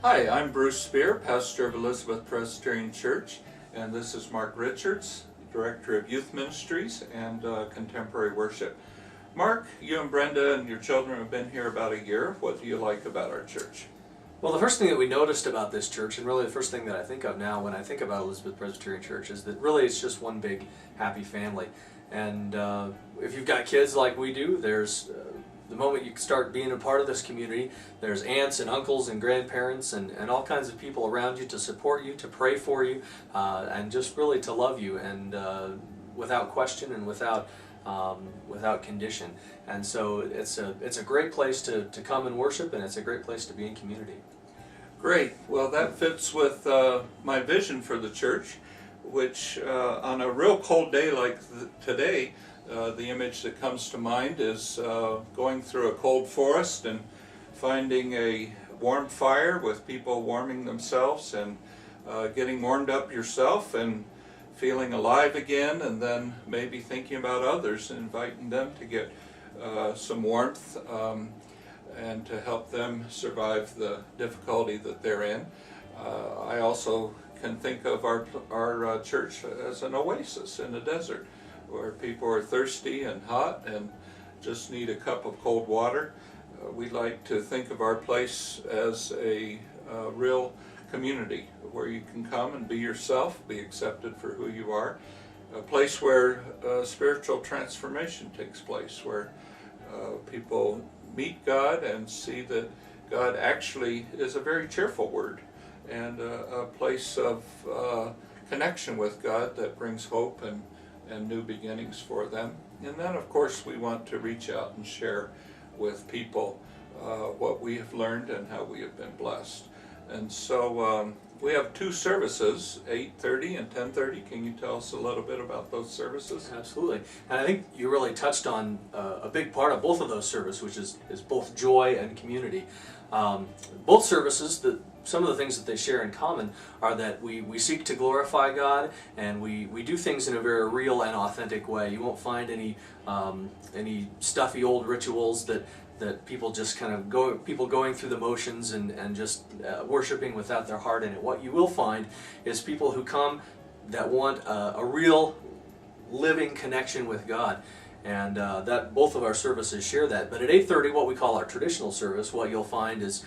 Hi, I'm Bruce Spear, pastor of Elizabeth Presbyterian Church, and this is Mark Richards, Director of Youth Ministries and Contemporary Worship. Mark, you and Brenda and your children have been here about a year. What do you like about our church? Well, the first thing that we noticed about this church, and really the first thing that I think of now when I think about Elizabeth Presbyterian Church, is that really it's just one big happy family. And if you've got kids like we do, there's the moment you start being a part of this community, there's aunts and uncles and grandparents and all kinds of people around you to support you, to pray for you, and just really to love you, and without question and without condition. And so it's a great place to come and worship, and it's a great place to be in community. Great. Well, that fits with my vision for the church, which on a real cold day like today, the image that comes to mind is going through a cold forest and finding a warm fire with people warming themselves and getting warmed up yourself and feeling alive again, and then maybe thinking about others and inviting them to get some warmth and to help them survive the difficulty that they're in. I also can think of our church as an oasis in the desert, where people are thirsty and hot and just need a cup of cold water. We like to think of our place as a real community where you can come and be yourself, be accepted for who you are. A place where spiritual transformation takes place, where people meet God and see that God actually is a very cheerful word, and a place of connection with God that brings hope and new beginnings for them. And then of course we want to reach out and share with people what we have learned and how we have been blessed. And so we have two services, 8:30 and 10:30. Can you tell us a little bit about those services? Absolutely. And I think you really touched on a big part of both of those services, which is both joy and community. Both services, some of the things that they share in common are that we seek to glorify God, and we do things in a very real and authentic way. You won't find any stuffy old rituals that people just kind of going through the motions and just worshiping without their heart in it. What you will find is people who come that want a real living connection with God. And that both of our services share that. But at 8:30, what we call our traditional service, what you'll find is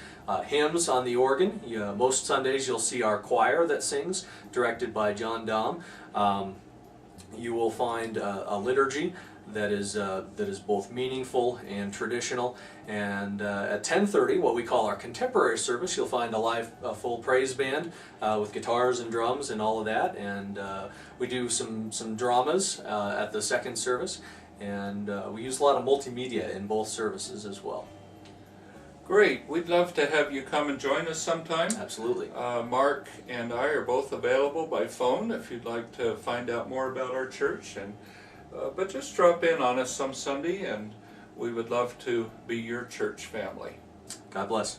hymns on the organ. Most Sundays you'll see our choir that sings, directed by John Dom. You will find a liturgy that is both meaningful and traditional. And at 10:30, what we call our contemporary service, you'll find a full praise band with guitars and drums and all of that. And we do some dramas at the second service. And we use a lot of multimedia in both services as well. Great. We'd love to have you come and join us sometime. Absolutely. Mark and I are both available by phone if you'd like to find out more about our church. But just drop in on us some Sunday, and we would love to be your church family. God bless.